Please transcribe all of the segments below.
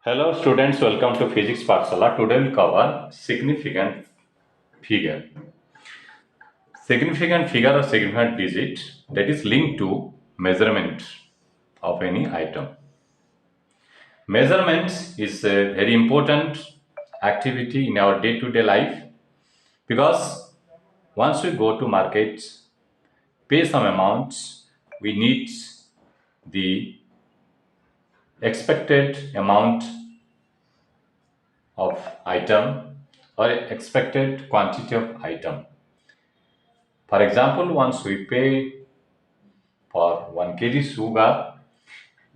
Hello students, welcome to Physics Pathshala. Today we'll cover significant figure. Significant figure or significant digit that is linked to measurement of any item. Measurement is a very important activity in our day-to-day life because once we go to market, pay some amounts, we need the expected amount of item or expected quantity of item. For example, once we pay for 1 kg sugar,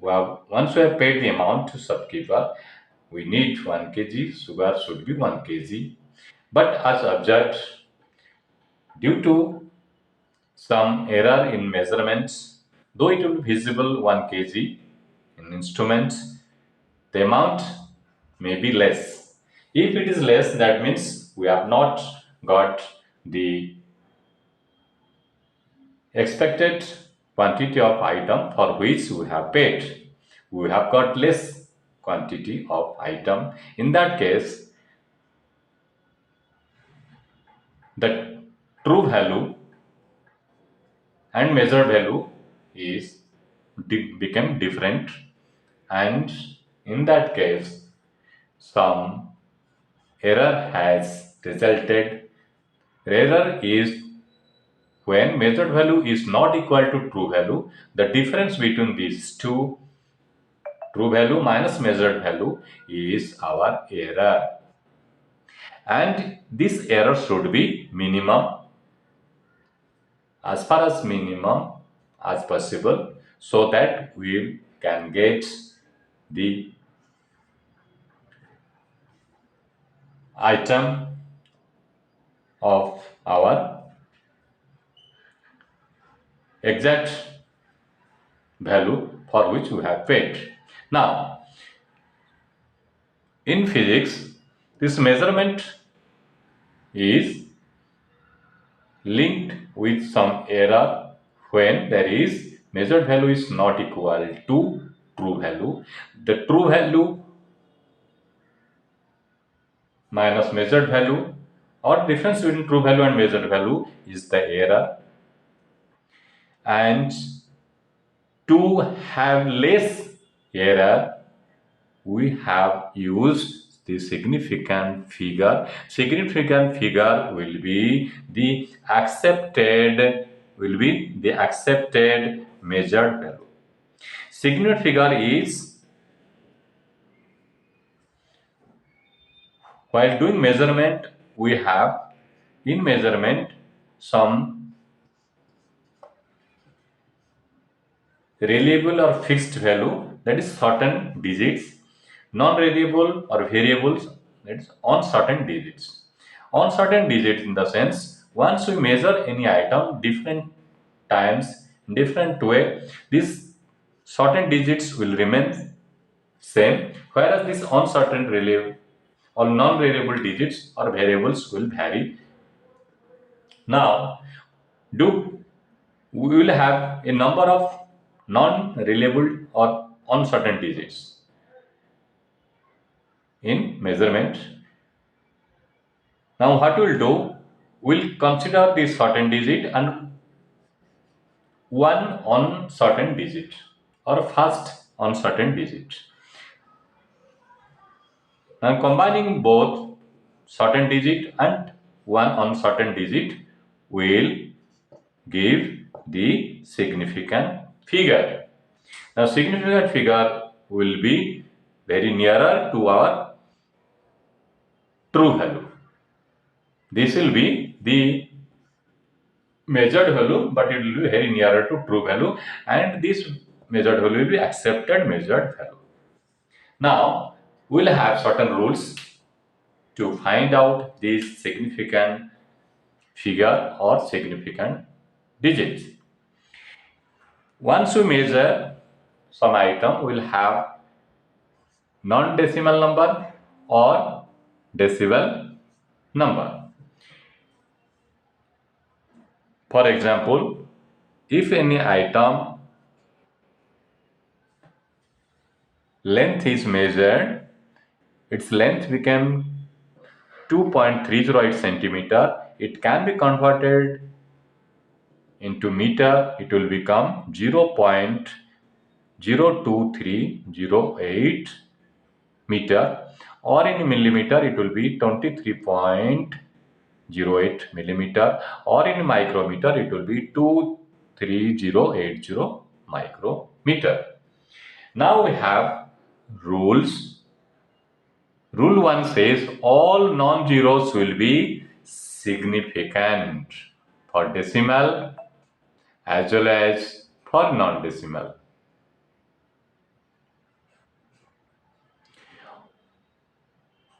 once we have paid the amount to shopkeeper, we need 1 kg sugar should be 1 kg. But as observed, due to some error in measurements, though it will be visible 1 kg in instruments, the amount may be less. If it is less, that means we have not got the expected quantity of item for which we have paid. We have got less quantity of item. In that case, the true value and measured value is become different, and in that case some error has resulted. Error is when measured value is not equal to true value. The difference between these two, true value minus measured value, is our error, and this error should be minimum, as far as minimum as possible, so that we can get the item of our exact value for which we have paid. Now, in physics, this measurement is linked with some error when there is measured value is not equal to true value. The true value minus measured value, or difference between true value and measured value, is the error. And to have less error, we have used the significant figure. Significant figure will be the accepted measured value. Significant figure is, while doing measurement, we have in measurement some reliable or fixed value, that is certain digits, non-variable or variables, that is on certain digits. On certain digits in the sense, once we measure any item different times, different way, these certain digits will remain same, whereas this uncertain reliable or non-variable digits or variables will vary. Now, do we will have a number of non-reliable or uncertain digits in measurement. Now what we'll do, we'll consider this certain digit and one uncertain digit or first uncertain digit. Now combining both certain digit and one uncertain digit will give the significant figure. Now significant figure will be very nearer to our true value. This will be the measured value, but it will be very nearer to true value, and this measured value will be accepted measured value. Now we will have certain rules to find out this significant figure or significant digits. Once we measure some item, we will have non-decimal number or decimal number. For example, if any item length is measured its length became 2.308 centimeter. It can be converted into meter. It will become 0.02308 meter, or in millimeter it will be 23.08 millimeter, or in micrometer it will be 23080 micrometer. Now we have rules. Rule 1 says all non-zeros will be significant for decimal as well as for non-decimal.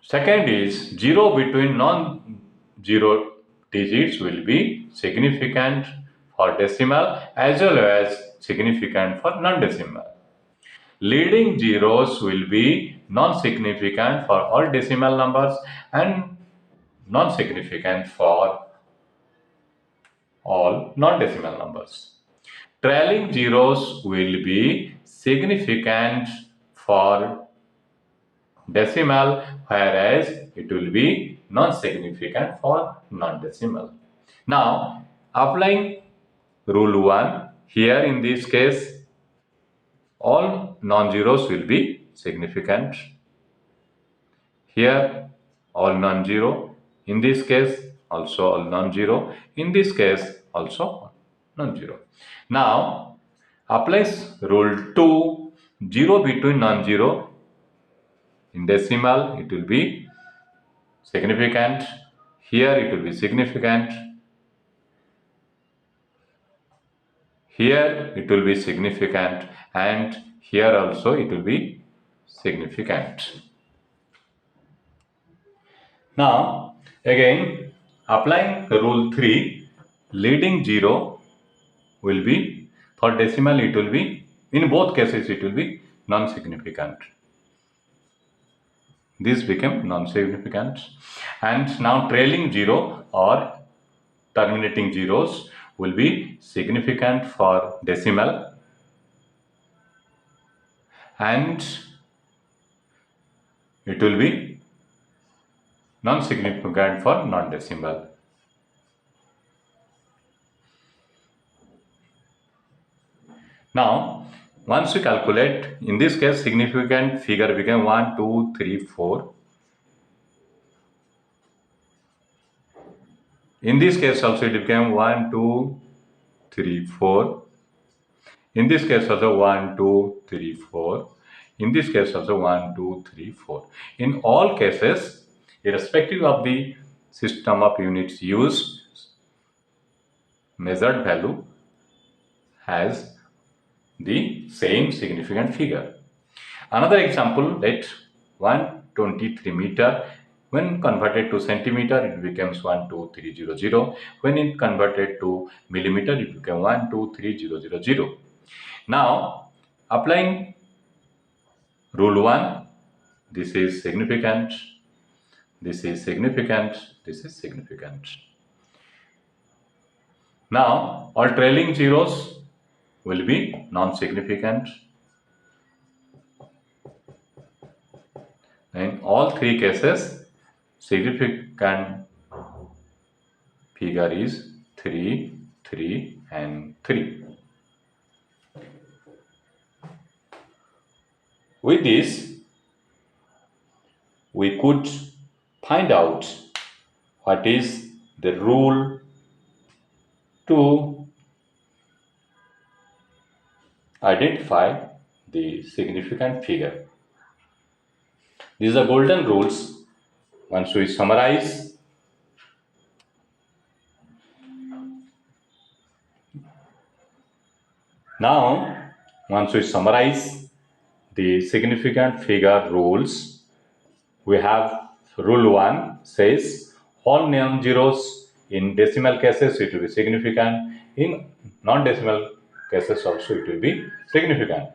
Second is 0 between non-zero digits will be significant for decimal as well as significant for non-decimal. Leading zeros will be non-significant for all decimal numbers and non-significant for all non-decimal numbers. Trailing zeros will be significant for decimal, whereas it will be non-significant for non-decimal. Now, applying rule 1, here in this case, all non-zeros will be significant. Here, all non-zero. In this case, also all non-zero. In this case, also non-zero. Now, applies rule 2, 0 between non-zero. In decimal, it will be significant. Here, it will be significant. Here, it will be significant. And here also, it will be significant. Now, again, applying rule 3, leading 0 will be, for decimal it will be, in both cases it will be non-significant. This became non-significant. And now trailing 0 or terminating zeros will be significant for decimal and it will be non-significant for non-decimal. Now, once we calculate, in this case, significant figure became 1, 2, 3, 4. In this case also it became 1, 2, 3, 4. In this case also 1, 2, 3, 4. In this case also 1, 2, 3, 4. In all cases, irrespective of the system of units used, measured value has the same significant figure. Another example, let 123 meter, when converted to centimeter, it becomes 12300. When it converted to millimeter, it becomes 123000. Now, applying rule 1, this is significant, this is significant, this is significant. Now, all trailing zeros will be non-significant. In all three cases, significant figure is 3, 3 and 3. With this, we could find out what is the rule to identify the significant figure. These are golden rules. Once we summarize, the significant figure rules, we have rule 1 says all non-zeros in decimal cases it will be significant, in non-decimal cases also it will be significant.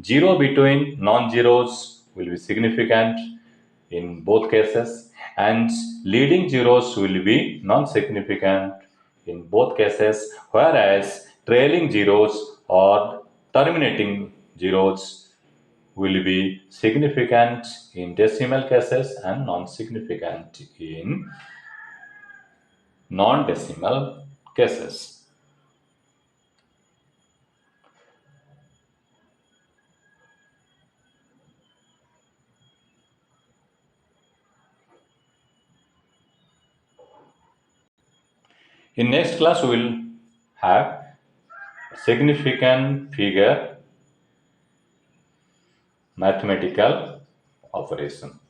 0 between non-zeros will be significant in both cases, and leading zeros will be non-significant in both cases, whereas trailing zeros or terminating zeros will be significant in decimal cases and non-significant in non-decimal cases. In next class, we will have significant figure mathematical operation.